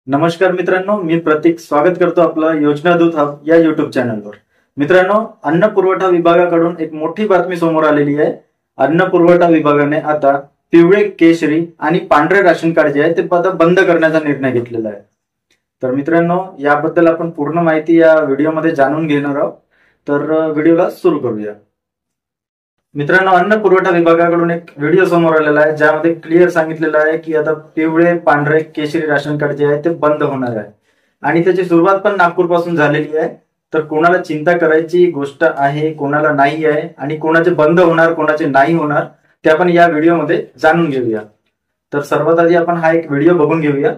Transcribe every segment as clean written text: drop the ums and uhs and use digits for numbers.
नमस्कार मित्रांनो, मी प्रतीक स्वागत करतो आपलं योजना दूत हब या युट्यूब चॅनलवर। मित्रांनो, अन्न पुरवठा विभागाकडून एक मोठी बातमी समोर आलेली आहे। अन्न पुरवठा विभागाने आता पिवळे, केशरी आणि पांढरे राशन कार्ड जे आहे ते आता बंद करण्याचा निर्णय घेतलेला आहे। तर मित्रांनो, याबद्दल आपण पूर्ण माहिती या व्हिडिओमध्ये जाणून घेणार आहोत। तर व्हिडिओला सुरू करूया। मित्रांनो, अन्न पुरवठा विभागाकडून एक व्हिडिओ समोर आलेला आहे ज्यामध्ये क्लिअर सांगितलेलं आहे की आता पिवळे, पांढरे, केशरी राशन कार्ड जे आहे ते बंद होणार आहे आणि त्याची सुरुवात पण नागपूरपासून झालेली आहे। तर कोणाला चिंता करायची गोष्ट आहे, कोणाला नाही आहे आणि कोणाचे बंद होणार, कोणाचे नाही होणार ते आपण या व्हिडिओमध्ये जाणून घेऊया। तर सर्वात आधी आपण हा एक व्हिडिओ बघून घेऊया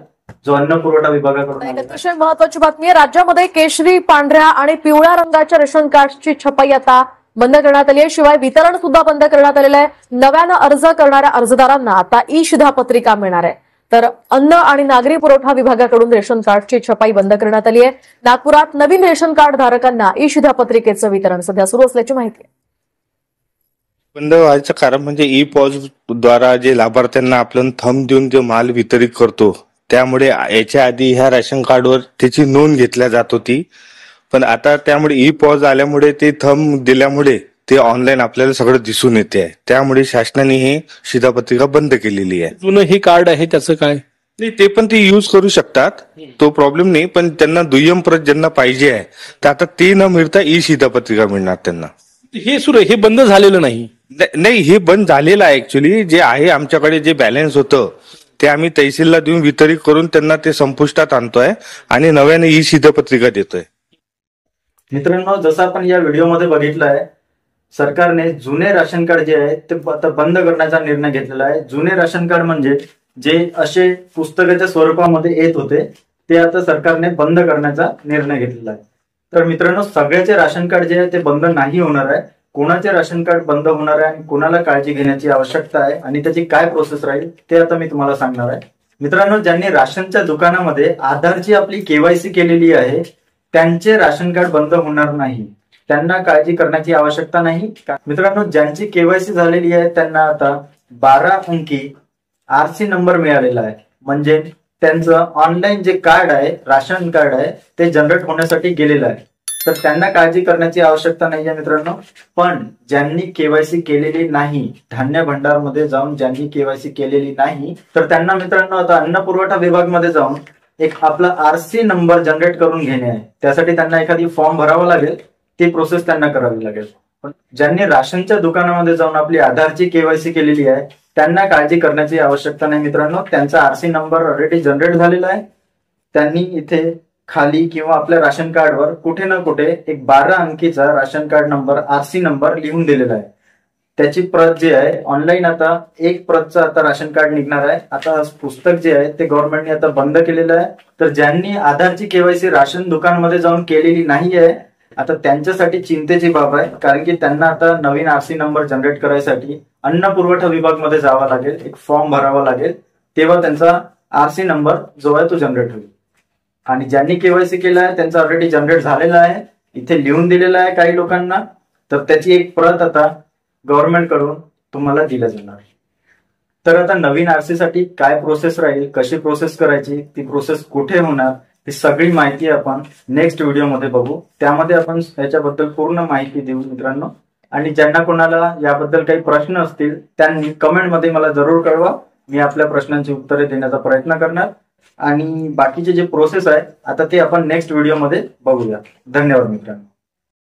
जो अन्न पुरवठा विभागाकडून एक अतिशय महत्त्वाची बातमी आहे। राज्यामध्ये केशरी, पांढऱ्या आणि पिवळ्या रंगाच्या रेशन कार्डची छपाई आता बंद करण्यात आली आहे। शिवाय वितरण सुद्धा बंद करण्यात आलेलं आहे। नव्यानं अर्ज करणाऱ्या अर्जदारांना आता ई शिधापत्रिका मिळणार आहे। तर अन्न आणि नागरी पुरवठा विभागाकडून रेशन कार्डची छपाई बंद करण्यात आली आहे। नागपुरात नवीन रेशन कार्ड धारकांना ई शिधापत्रिकेचं वितरण सध्या सुरू असल्याची माहिती आहे। बंद व्हायचं कारण म्हणजे ई पॉज द्वारा जे लाभार्थ्यांना आपण थंब देऊन जो माल वितरित करतो, त्यामुळे याच्या आधी ह्या रेशन कार्डवर त्याची नोंद घेतल्या जात होती। पण आता त्यामुळे ई पॉज आल्यामुळे ते थंब दिल्यामुळे ते ऑनलाईन आपल्याला सगळं दिसून येते आहे। त्यामुळे शासनाने हे शिधापत्रिका बंद केलेली आहे। जुनं हे कार्ड आहे त्याचं काय नाही, ते पण ते युज करू शकतात, तो प्रॉब्लेम नाही। पण त्यांना दुय्यम प्रत ज्यांना पाहिजे आहे तर आता ते न मिळता ई शिधापत्रिका मिळणार त्यांना। हे सुरू हे बंद झालेलं नाही। नाही, हे बंद झालेलं आहे। ऍक्च्युली जे आहे आमच्याकडे जे बॅलन्स होतं ते आम्ही तहसीलला देऊन वितरित करून त्यांना ते संपुष्टात आणतोय आणि नव्याने ई शिधापत्रिका देतोय। मित्रांनो, जसं आपण या व्हिडिओमध्ये बघितलं आहे, सरकारने जुने राशन कार्ड जे आहे ते आता बंद करण्याचा निर्णय घेतलेला आहे। जुने राशन कार्ड म्हणजे जे असे पुस्तकाच्या स्वरूपामध्ये येत होते ते आता सरकारने बंद करण्याचा निर्णय घेतलेला आहे। तर मित्रांनो, सगळ्याचे राशन कार्ड जे आहे ते बंद नाही होणार आहे। कोणाचे राशन कार्ड बंद होणार आहे आणि कोणाला काळजी घेण्याची आवश्यकता आहे आणि त्याची काय प्रोसेस राहील ते आता मी तुम्हाला सांगणार आहे। मित्रांनो, ज्यांनी राशनच्या दुकानामध्ये आधारची आपली केवायसी केलेली आहे त्यांचे राशन कार्ड बंद होणार नाही, त्यांना काळजी करण्याची आवश्यकता नाही। मित्रांनो, ज्यांची केवायसी झालेली आहे त्यांना आता 12 अंकी आरसी नंबर मिळालेला आहे, म्हणजे त्यांचं ऑनलाईन जे कार्ड आहे, राशन कार्ड आहे ते जनरेट होण्यासाठी गेलेलं आहे। तर त्यांना काळजी करण्याची आवश्यकता नाही आहे मित्रांनो। पण ज्यांनी केवायसी केलेली नाही, धान्य भंडार मध्ये जाऊन ज्यांनी केवायसी केलेली नाही, तर त्यांना मित्रांनो आता अन्न पुरवठा विभाग मध्ये जाऊन एक आपला आरसी नंबर जनरेट करून घेणे आहे। त्यासाठी त्यांना एखादी फॉर्म भरावा लागेल, ती प्रोसेस त्यांना करावी लागेल। पण ज्यांनी राशनच्या दुकानामध्ये जाऊन आपली आधारची केवायसी केलेली आहे त्यांना काळजी करण्याची आवश्यकता नाही मित्रांनो। त्यांचा आरसी नंबर ऑलरेडी जनरेट झालेला आहे। त्यांनी इथे खाली किंवा आपल्या राशन कार्डवर कुठे ना कुठे एक 12 अंकीचा ration card number, RC number लिहून दिलेला आहे। त्याची प्रत जी आहे ऑनलाईन आता एक प्रतचं आता राशन कार्ड निघणार आहे। आता पुस्तक जे आहे ते गव्हर्नमेंटने आता बंद केलेलं आहे। तर ज्यांनी आधारची केवायसी राशन दुकानमध्ये जाऊन केलेली नाही आहे आता त्यांच्यासाठी चिंतेची बाब आहे, कारण की त्यांना आता नवीन आरसी नंबर जनरेट करायसाठी अन्न पुरवठा विभाग मध्ये जावं लागेल, एक फॉर्म भरावा लागेल, तेव्हा त्यांचा आरसी नंबर जो आहे तो जनरेट होईल। आणि ज्यांनी केवायसी केला आहे त्यांचा ऑलरेडी जनरेट झालेला आहे, इथे लिहून दिलेला आहे काही लोकांना। तर त्याची एक प्रत आता गव्हर्नमेंट कडून तुम्हाला दिल्या जाणार। तर आता नवीन आरसी साठी काय प्रोसेस राहील, कशी प्रोसेस करायची, ती प्रोसेस कुठे होणार, ही सगळी माहिती आपण नेक्स्ट व्हिडिओमध्ये बघू। त्यामध्ये आपण याच्याबद्दल पूर्ण माहिती देऊ मित्रांनो। आणि ज्यांना कोणाला याबद्दल काही प्रश्न असतील त्यांनी कमेंटमध्ये मला जरूर कळवा, मी आपल्या प्रश्नांची उत्तरे देण्याचा प्रयत्न करणार। आणि बाकीचे जे प्रोसेस आहे आता ते आपण नेक्स्ट व्हिडिओमध्ये बघूया। धन्यवाद मित्रांनो।